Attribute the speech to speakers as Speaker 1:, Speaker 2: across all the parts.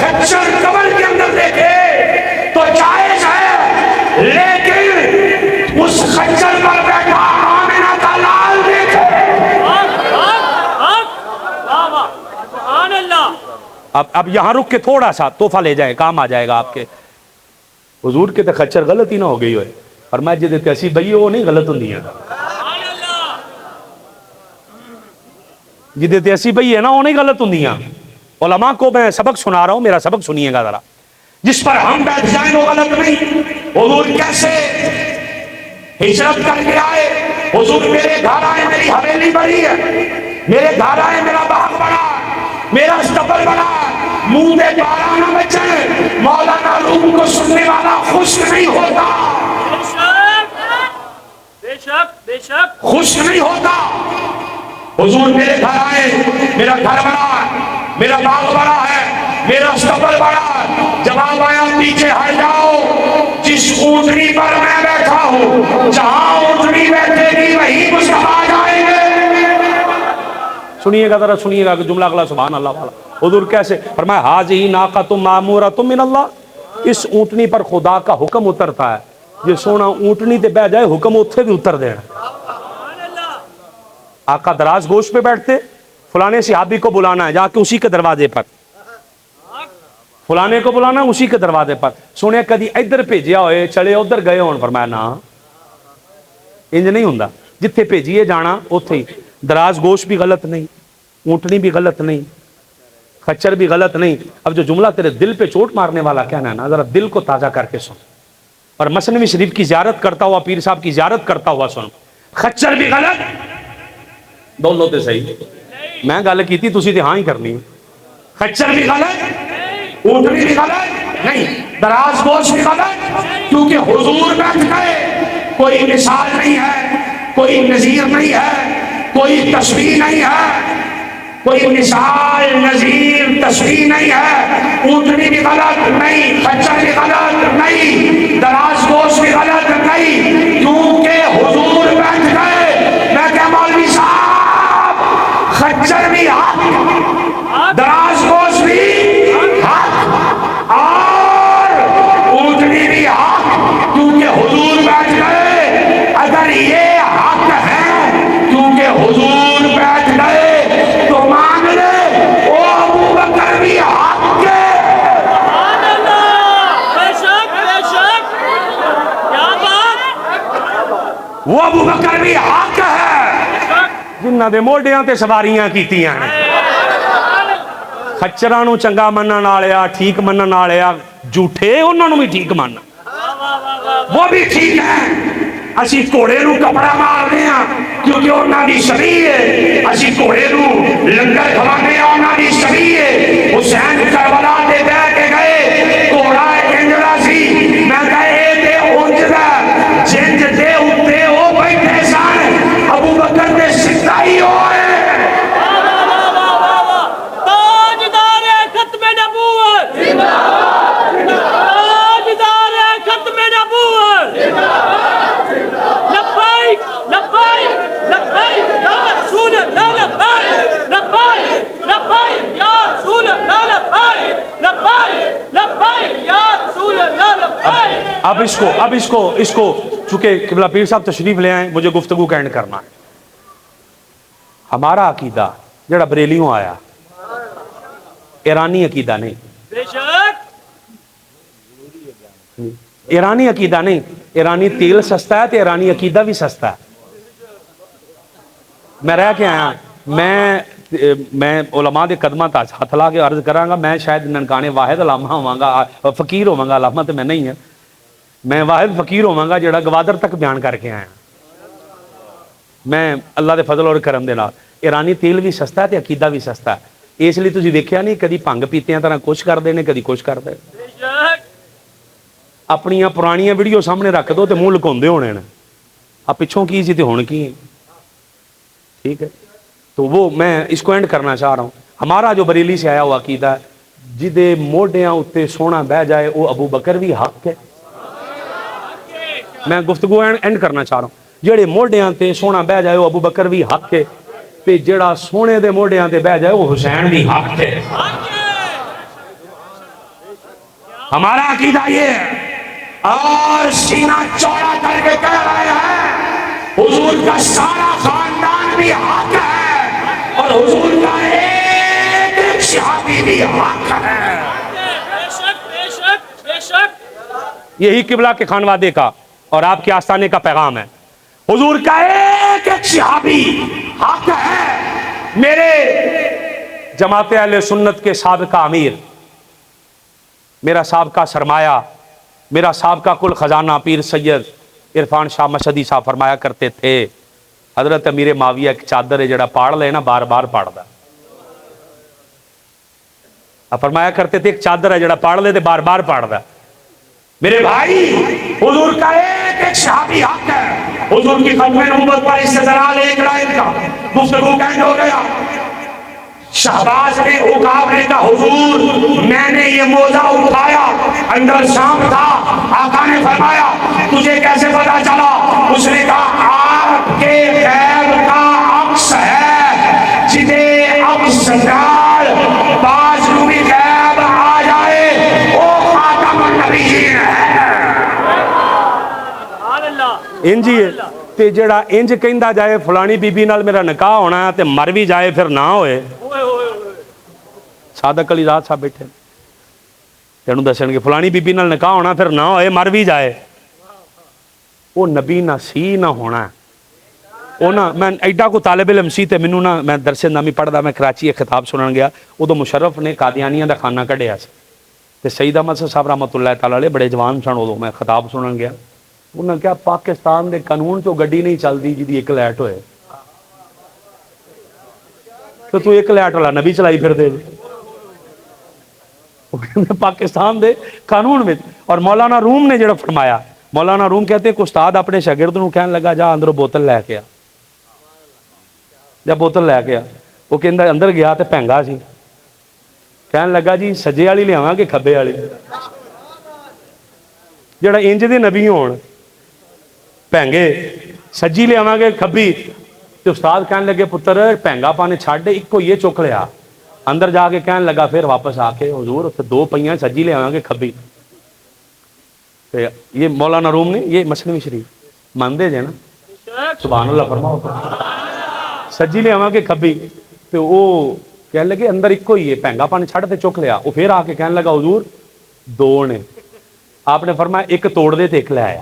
Speaker 1: خچر قبر کے اندر دیکھے تو جائز ہے، لیکن اس خچر پر بیٹھا آمنہ کا لال دیکھے۔
Speaker 2: سبحان اللہ۔
Speaker 1: اب یہاں رک کے تھوڑا سا تحفہ لے جائے، کام آ جائے گا آپ کے۔ حضور کے تے خچر غلط ہی نہ ہو گئی ہوئے، اور میں جدے تیسی بھئی وہ نہیں غلط ہوں دیا جدے تیسی بھئی ہے نا وہ نہیں غلط ہوں دیا۔ علماء کو میں سبق سنا رہا ہوں، میرا سبق سنیے گا ذرا۔ جس پر ہم بیٹھ جائیں وہ غلط نہیں۔ حضور کیسے ہجرت کر کے آئے؟ حضور میرے گھر آئے، میری حویلی بڑی ہے، میرے گھر آئے، میرا باغ بڑا، میرا استقبال بڑا، منہ میں بارہ نہ بچے، مولانا روم کو سننے والا خوش نہیں ہوتا،
Speaker 2: بے شک بے شک
Speaker 1: خوش نہیں ہوتا۔ حضور میرے گھر آئے، میرا گھر بڑا ہے، میرا باغ بڑا ہے، میرا استقبال بڑا ہے۔ جواب آیا پیچھے ہٹ جاؤ، جس اونٹنی پر میں بیٹھا ہوں، جہاں اونٹنی بیٹھے گی وہیں مصطفیٰ جائیں گے۔ سنیے گا ذرا، سنیے گا کہ جملہ اگلا سبحان اللہ والا۔ حضور کیسے فرمایا ھذہ ناقۃ مأمورۃ من اللہ، اس اونٹنی پر خدا کا حکم اترتا ہے، یہ سونا اونٹنی تے بیٹھ جائے حکم اتھے بھی اتر دینا۔ آقا دراز گوش پہ بیٹھتے، فلانے صحابی کو بلانا ہے، جا کے اسی کے دروازے پر، فلانے کو بلانا ہے اسی کے دروازے پر۔ سونے کدی ادھر بھیجیا ہوئے چلے ادھر گئے ہون، فرمایا نا انج نہیں ہوندا، جتھے بھیجیے جانا اوتھے ہی۔ دراز گوش بھی غلط نہیں، اونٹنی بھی غلط نہیں، خچر بھی غلط نہیں۔ اب جو جملہ تیرے دل پہ چوٹ مارنے والا کہنا ہے نا، ذرا دل کو تازہ کر کے سن، اور مثنوی شریف کی زیارت کرتا ہوا، پیر صاحب کی زیارت کرتا ہوا سن۔ خچر بھی غلط، بولو تے صحیح، میں گل کیتی تسی تے ہاں ہی کرنی۔ خچر بھی غلط، اونٹنی بھی غلط نہیں، دراز گوش بھی غلط، کیونکہ حضور بیٹھ گئے، کوئی مثال نہیں ہے، کوئی نظیر نہیں ہے، کوئی تشبیہ نہیں ہے، کوئی مثال نظیر تشبیہ نہیں ہے۔ اونٹنی بھی غلط نہیں، خچر بھی غلط نہیں، دراز گوش بھی غلط نہیں، کیونکہ حضور بیٹھ گئے۔ میں کہ مولوی صاحب خچر بھی حق، دراز گوش بھی حق، اور اونٹنی بھی حق، کیونکہ حضور بیٹھ گئے۔ اگر یہ حق ہے کیونکہ حضور بیٹھ گئے تو مان لے وہ ابو بکر بھی حق ہے۔
Speaker 2: سبحان اللہ، بے شک بے شک، کیا بات،
Speaker 1: وہ ابو بکر بھی حق ہے جنہ دے موڈیاں تے سواریاں کیتیاں ہیں۔ خچراں نو چنگا منن والیا، ٹھیک منن والیا جھوٹے، انہاں نو بھی ٹھیک ماننا، وہ بھی ٹھیک ہے۔ اسی گھوڑے نو کپڑا مارنے ہاں کیونکہ انہاں دی شبیہ ہے، اسی گھوڑے نو لنگر کھوانے ہاں انہاں دی شبیہ ہے۔ حسین کربلا تے بیٹھ کے گئے، گھوڑا کنجرا سی، میں کہے تے اونجدا جنج دے اوتے او بیٹھے سن، ابو بکر دے سیدھا ہی ہوئے۔
Speaker 2: تاجدار ختم نبوت، تاجدار ختم نبوت، لبیک لبیک لبیک یا رسول اللہ، لبیک لبیک لبیک یا رسول اللہ، لبیک لبیک لبیک یا رسول اللہ، لبیک۔
Speaker 1: اب اس کو چونکہ قبلہ پیر صاحب تشریف لے آئیں، مجھے گفتگو کا اینڈ کرنا ہے۔ ہمارا عقیدہ جڑا بریلیوں آیا، ایرانی عقیدہ نہیں،
Speaker 2: بے شک
Speaker 1: ایرانی عقیدہ نہیں، ایرانی تیل سستا ہے تو ایرانی عقیدہ بھی سستا ہے۔ میں رہ کے آیا، میں علماء دے قدماں تاج ہاتھ لا کے عرض کراں گا، میں شاید ننکانے واحد علامہ ہوواں گا، فقیر ہوواں گا، علامہ تے میں نہیں ہے، میں واحد فقیر ہوواں گا جڑا گوادر تک بیان کر کے آیا۔ میں اللہ دے فضل اور کرم دے نال، ایرانی تیل بھی سستا ہے تے عقیدہ بھی سستا ہے، اس لیے تسی دیکھیا نہیں کدی بھنگ پیتیاں طرح کچھ کر دے نے، کدی کچھ کر دے۔
Speaker 2: بے شک
Speaker 1: اپنی پرانیاں ویڈیو سامنے رکھ دو تے منہ لکوندے ہونے نے، اب پچھوں کی سی تے ہن کی ہے، ٹھیک ہے۔ تو وہ میں اس کو اینڈ کرنا چاہ رہا ہوں۔ ہمارا جو بریلی سے آیا ہوا عقیدہ ہے، جدے موڈیاں اتے سونا بہ جائے وہ ابو بکر بھی حق ہے۔ میں گفتگو اینڈ کرنا چاہ رہا ہوں، جڑے موڈیاں تے سونا بہ جائے وہ ابو بکر بھی حق ہے، تے جڑا سونے دے موڈیاں تے بہ جائے وہ حسین بھی حق ہے۔ ہمارا عقیدہ یہ ہے اور سینہ چوڑا کر کے کہہ رہے ہیں حضور کا سارا خاندان بھی حق ہے اور حضور کا ایک صحابی بھی حق ہے.
Speaker 2: بے شک بے شک بے شک.
Speaker 1: یہی قبلہ کے خانوادے کا اور آپ کے آستانے کا پیغام ہے. حضور کا ایک ایک صحابی حق ہے. میرے جماعت اہل سنت کے سابقہ امیر، میرا سابقہ سرمایہ، میرا سابقہ کل خزانہ پیر سید عرفان شاہ مشہدی صاحب فرمایا کرتے تھے حضرت امیر معاویہ ایک چادر ہے جڑا پاڑ لے نا بار بار پاڑدا. اب فرمایا کرتے تھے ایک چادر ہے جڑا پاڑ لے تے بار بار پاڑدا. میرے بھائی حضور کا ایک ایک صحابی حق ہے. حضور کی ختم نبوت پر استدلال ایک رائے کا گفتگو کینڈ ہو گیا. شہباز نے عقاب نے کہا حضور میں نے یہ موزہ اٹھایا اندر شام تھا. آقا نے فرمایا تجھے کیسے پتا چلا؟ اس نے کہا آپ کے غیب کا عکس ہے جدے عکس ڈال باز بھی غیب آ جائے وہ خاتم النبیین ہے.
Speaker 2: سبحان اللہ.
Speaker 1: انجی ہے تے جڑا انج کہندا جائے فلانی بی بی نال میرا نکاح ہونا ہے تے مر بھی جائے پھر نہ ہوئے.
Speaker 2: اوئے اوئے اوئے.
Speaker 1: صادق علی رات صاحب بیٹھے تینوں دسن گے فلانی بی بی نال نکاح ہونا پھر نہ ہوئے مر بھی جائے. وہ نبی نہ سی نہ ہونا. وہ نہ میں ایڈا کو طالب علم سی تے مینوں نہ میں درس نامی پڑھدا میں کراچی ایک خطاب سنن گیا. ادو مشرف نے قادیانیاں دا خانہ کڈیا سی تے سید احمد صاحب رحمۃ اللہ تعالی علیہ بڑے جوان سن. ادو میں خطاب سنن گیا. انہوں نے کہا پاکستان دے قانون چو گڈی نہیں چلتی جی ایک لائٹ ہوئے تو ایک لائٹ والا نبی چلائی پھر دے. پاکستان دے قانون میں. اور مولانا روم نے جڑا فرمایا، مولانا روم کہتے ہیں کہ استاد اپنے شاگرد نو کہنے لگا جا اندروں بوتل لے کے آ. جب بوتل لے کے آ وہ کہندا اندر گیا تے پینگا سی. کہنے لگا جی سجے والی لیاواں کہ کھبے والی؟ جڑا انج دے نبی ہون پینگے سجی لیاواں گے کھبی. تے استاد کہنے لگے پتر پینگا پانے چھڈ اکو یہ چک لیا. اندر جا کے کہنے لگا پھر واپس آ کے حضور دو پہیاں سجی لے آواں گے کھبی. یہ مولانا روم نے یہ مسلم شریف مانتے جے نا سبحان اللہ فرماؤ سجی لے آواں گے کھبی. تو وہ کہنے لگے اندر ایکو ہی ہے پینگا پانی چھڑ تے چک لیا. وہ پھر آ کے کہنے لگا حضور دو نے. آپ نے فرمایا ایک توڑ دے تے ایک لے آیا.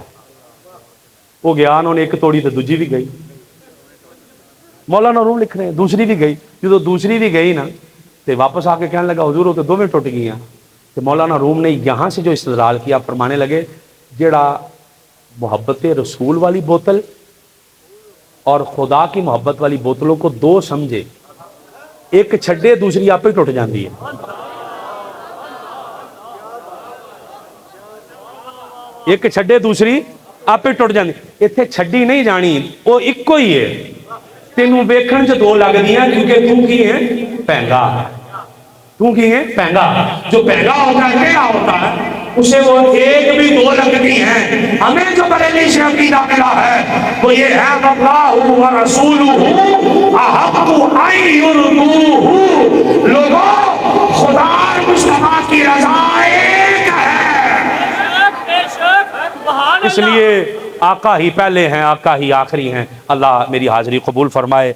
Speaker 1: وہ گیا انہوں نے ایک توڑی تے دوجی بھی گئی. مولانا روم لکھ رہے ہیں دوسری بھی گئی. جدو دوسری بھی گئی نا تے واپس آ کے کہنے لگا حضور وہ تو دونوں ٹوٹ گئی ہیں. تو مولانا روم نے یہاں سے جو استدلال کیا فرمانے لگے جڑا محبت رسول والی بوتل اور خدا کی محبت والی بوتلوں کو دو سمجھے ایک چھڈے دوسری آپ ہی ٹوٹ جاندی ہے. ایک چھڈے دوسری آپ ہی ٹوٹ جاندی. اتنے چھڈی نہیں جانی وہ ایکو ہی ہے. تینوں ویکھن چ دو لگدیاں کیونکہ تو کی ہے پینگا. تو کی ہے پینگا. جو پینگا ہوتا ہے کیا ہوتا ہے اسے وہ ایک بھی دو لگتی ہیں. ہمیں جو بریلی سے عقیدہ ملا ہے وہ یہ ہے اللہ و رسولہ احق ان یرضوہ. لوگوں خدا اور مصطفیٰ کی رضا ایک ہے. اس لیے آقا ہی پہلے ہیں آقا ہی آخری ہیں. اللہ میری حاضری قبول فرمائے.